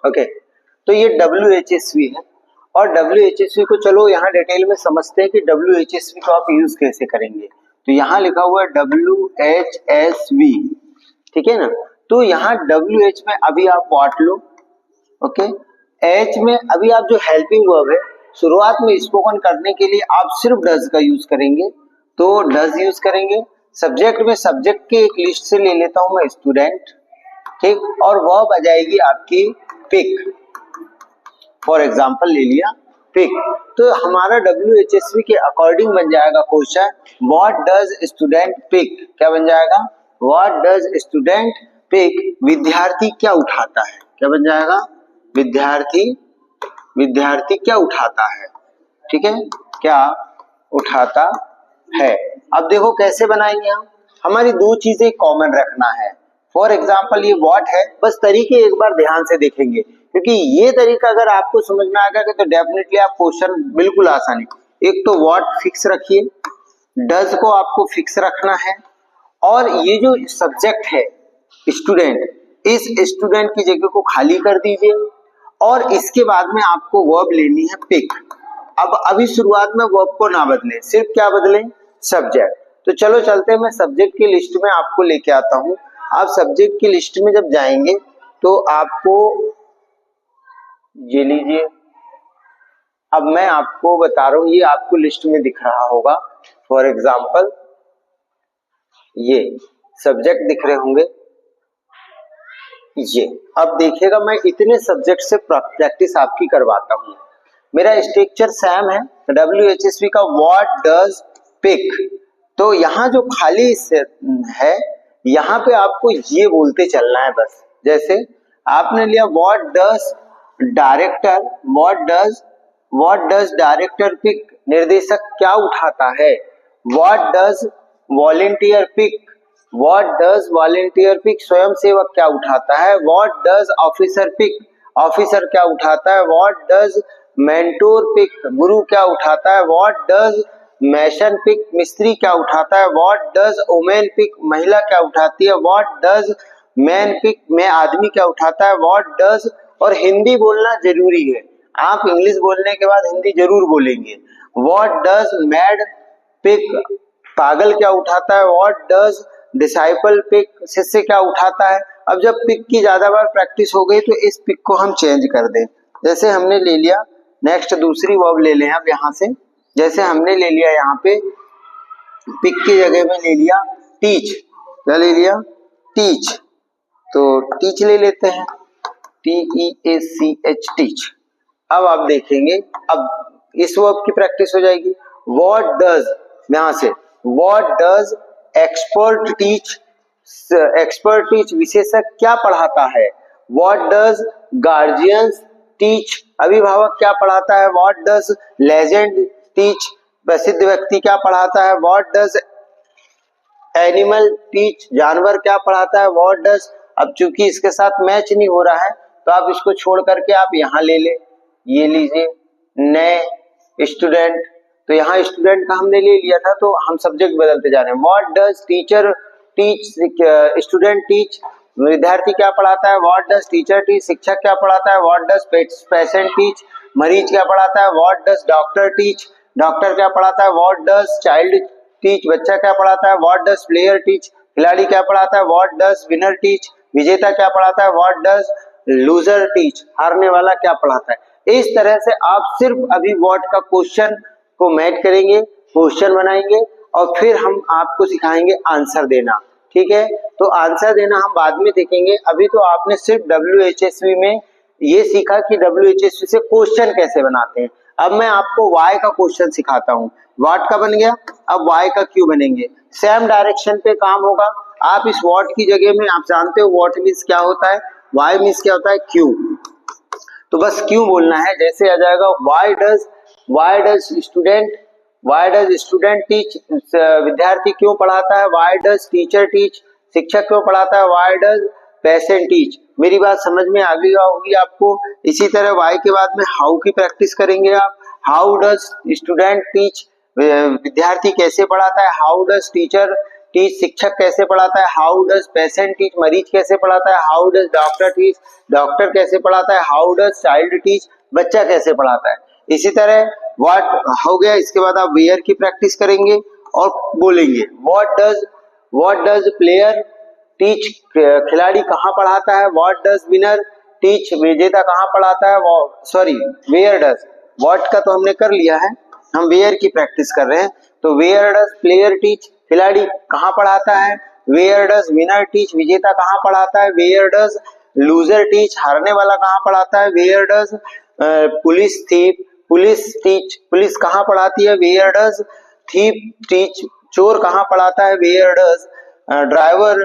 Okay, तो ये WHSV है और WHSV को चलो यहाँ डिटेल में समझते हैं कि WHSV को आप यूज कैसे करेंगे। तो यहाँ लिखा हुआ है WHSV, ठीक है ना। तो यहाँ WH में अभी आप व्हाट लो, ओके, H में अभी आप जो हेल्पिंग वर्ब है शुरुआत में स्पोकन करने के लिए आप सिर्फ डज का यूज करेंगे, तो डज यूज करेंगे। सब्जेक्ट में सब्जेक्ट की एक लिस्ट से ले लेता हूं मैं स्टूडेंट, ठीक, और वर्ब आ जाएगी आपकी पिक, फॉर एग्जाम्पल ले लिया पिक। तो हमारा WHSV के अकॉर्डिंग बन जाएगा question what does student pick, क्या बन जाएगा, व्हाट डज स्टूडेंट पिक, विद्यार्थी क्या उठाता है, क्या बन जाएगा, विद्यार्थी क्या उठाता है, ठीक है, क्या उठाता है। अब देखो कैसे बनाएंगे हम, हमारी दो चीजें कॉमन रखना है। फॉर एग्जाम्पल ये व्हाट है, बस तरीके एक बार ध्यान से देखेंगे क्योंकि ये तरीका अगर आपको समझ में आ गया तो डेफिनेटली आप क्वेश्चन बिल्कुल आसानी। एक तो व्हाट फिक्स रखिए, डज को आपको फिक्स रखना है, और ये जो सब्जेक्ट है स्टूडेंट, इस स्टूडेंट की जगह को खाली कर दीजिए और इसके बाद में आपको वर्ब लेनी है पिक। अब अभी शुरुआत में वर्ब को ना बदलें, सिर्फ क्या बदलें, सब्जेक्ट। तो चलो चलते हैं, मैं सब्जेक्ट की लिस्ट में आपको लेके आता हूं। आप सब्जेक्ट की लिस्ट में जब जाएंगे तो आपको ये लीजिए, अब मैं आपको बता रहा हूं, ये आपको लिस्ट में दिख रहा होगा, फॉर एग्जाम्पल ये सब्जेक्ट दिख रहे होंगे ये। अब देखिएगा मैं इतने सब्जेक्ट से प्रैक्टिस आपकी करवाता हूं। मेरा स्ट्रक्चर सेम है WHSV का, व्हाट डज पिक। तो यहाँ जो खाली है यहाँ पे आपको ये बोलते चलना है बस। जैसे आपने लिया what does director, what does director pick, निर्देशक क्या उठाता है। What does volunteer pick, what does volunteer pick, स्वयं सेवक क्या उठाता है। What does officer pick, officer क्या उठाता है। व्हाट डज मेंटोर पिक, गुरु क्या उठाता है। व्हाट डज मैशन पिक, मिस्त्री क्या उठाता है। व्हाट डज वुमेन पिक, महिला क्या उठाती है। व्हाट डज मैन पिक, में आदमी क्या उठाता है। व्हाट डज, और हिंदी बोलना जरूरी है, आप इंग्लिश बोलने के बाद हिंदी जरूर बोलेंगे। व्हाट डज मैड पिक, पागल क्या उठाता है। व्हाट डज डिसाइपल पिक, शिष्य क्या उठाता है। अब जब पिक की ज्यादा बार प्रैक्टिस हो गई तो इस पिक को हम चेंज कर दें। जैसे हमने ले लिया, नेक्स्ट दूसरी वर्ब ले लें अब यहाँ से। जैसे हमने ले लिया यहाँ पे पिक की जगह में ले लिया टीच, क्या ले लिया, टीच। तो टीच ले लेते हैं, TEACH, टीच। अब आप देखेंगे, अब इस वर्ब की प्रैक्टिस हो जाएगी। व्हाट डज, यहां से what does expert teach, expert teach, विशेषज्ञ क्या पढ़ाता है। व्हाट डज गार्जियंस टीच, अभिभावक क्या पढ़ाता है। व्हाट डज लेजेंड टीच, प्रसिद्ध व्यक्ति क्या पढ़ाता है। व्हाट डज एनिमल टीच, जानवर क्या पढ़ाता है। व्हाट डज, अब चूंकि इसके साथ मैच नहीं हो रहा है तो आप इसको छोड़ करके आप यहाँ ले ले, ये लीजिए नए स्टूडेंट। तो यहाँ स्टूडेंट का हमने ले लिया था तो हम सब्जेक्ट बदलते जा रहे हैं। What does teacher teach, student teach, विद्यार्थी क्या पढ़ाता है। व्हाट डज टीचर टीच, शिक्षक क्या पढ़ाता है। व्हाट डज पेशेंट टीच, मरीज क्या पढ़ाता है। What does doctor teach, doctor क्या पढ़ाता है। व्हाट डज चाइल्ड टीच, बच्चा क्या पढ़ाता है। व्हाट डज प्लेयर टीच, खिलाड़ी क्या पढ़ाता है। व्हाट डज विनर टीच, विजेता क्या पढ़ाता है। व्हाट डज लूजर टीच, हारने वाला क्या पढ़ाता है। इस तरह से आप सिर्फ अभी व्हाट का क्वेश्चन को मैच करेंगे, क्वेश्चन बनाएंगे और फिर हम आपको सिखाएंगे आंसर देना, ठीक है। तो आंसर देना हम बाद में देखेंगे, अभी तो आपने सिर्फ WHSV में ये सीखा कि WHSV से क्वेश्चन कैसे बनाते हैं। अब मैं आपको वाई का क्वेश्चन सिखाता हूँ। व्हाट का बन गया, अब वाई का क्यों बनेंगे। सेम डायरेक्शन पे काम होगा। आप इस व्हाट की जगह में, आप जानते हो व्हाट मीन्स क्या होता है, वाई मीन्स क्या होता है, क्यों। तो बस क्यों बोलना है। जैसे आ जाएगा व्हाई डज स्टूडेंट टीच, विद्यार्थी क्यों पढ़ाता है। व्हाई डज टीचर टीच, शिक्षक क्यों पढ़ाता है। Why does patient teach. मेरी बात समझ में आ गई होगी आपको। इसी तरह वाई के बाद में हाउ की प्रैक्टिस करेंगे आप। हाउ डज स्टूडेंट टीच, विद्यार्थी कैसे पढ़ाता है। हाउ डज टीचर टीच शिक्षक कैसे पढ़ाता है, हाउ डज पेशेंट टीच मरीज कैसे पढ़ाता है, how does doctor teach doctor कैसे पढ़ाता है, हाउ डज चाइल्ड टीच बच्चा कैसे पढ़ाता है। इसी तरह व्हाट हो गया, इसके बाद आप वेयर की प्रैक्टिस करेंगे और बोलेंगे व्हाट डज प्लेयर टीच खिलाड़ी कहाँ पढ़ाता है, व्हाट डज विनर टीच विजेता कहाँ पढ़ाता है, सॉरी वेयर डज, व्हाट का तो हमने कर लिया है, हम वेयर की प्रैक्टिस कर रहे हैं। तो वेयर डज प्लेयर टीच खिलाड़ी कहाँ पढ़ाता है, वेयर डज विनर टीच विजेता कहाँ पढ़ाता है, वेयर डज लूजर टीच हारने वाला कहाँ पढ़ाता है, where does police teach police कहाँ पढ़ाती है, वेयर डज थीप टीच चोर कहाँ पढ़ाता है, वेयर डज ड्राइवर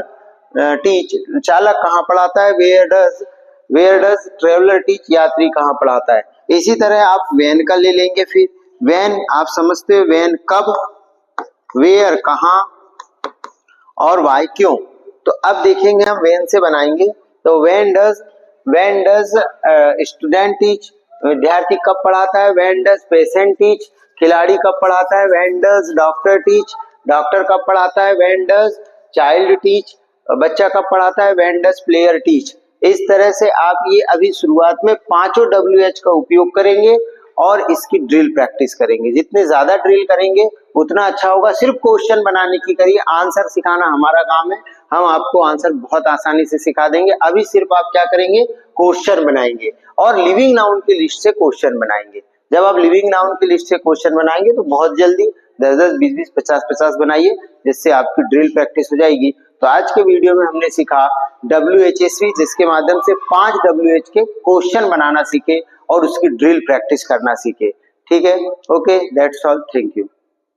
टीच चालक कहाँ पढ़ाता है, वेयर डज ट्रेवलर टीच यात्री कहाँ पढ़ाता है। इसी तरह आप वैन का ले लेंगे। फिर वैन आप समझते हो, वैन कब, वेयर कहाँ और वाई क्यों। तो अब देखेंगे हम वैन से बनाएंगे। तो वैन डज स्टूडेंट टीच विद्यार्थी कब पढ़ाता है, वैन डज पेशेंट टीच खिलाड़ी कब पढ़ाता है, van does doctor teach doctor कब पढ़ाता है, वैन डज चाइल्ड टीच बच्चा कब पढ़ाता है, वैन डज प्लेयर टीच। इस तरह से आप ये अभी शुरुआत में पांचों WH का उपयोग करेंगे और इसकी ड्रिल प्रैक्टिस करेंगे। जितने ज्यादा ड्रिल करेंगे उतना अच्छा होगा। सिर्फ क्वेश्चन बनाने की करिए, आंसर सिखाना हमारा काम है, हम आपको आंसर बहुत आसानी से सिखा देंगे। अभी सिर्फ आप क्या करेंगे, क्वेश्चन बनाएंगे और लिविंग नाउन की लिस्ट से क्वेश्चन बनाएंगे। जब आप लिविंग नाउन की लिस्ट से क्वेश्चन बनाएंगे तो बहुत जल्दी 10-10, 20-20, 50-50 बनाइए, जिससे आपकी ड्रिल प्रैक्टिस हो जाएगी। तो आज के वीडियो में हमने सीखा WHSV, जिसके माध्यम से 5 WH के क्वेश्चन बनाना सीखे और उसकी ड्रिल प्रैक्टिस करना सीखे। ठीक है, okay, that's all, thank you.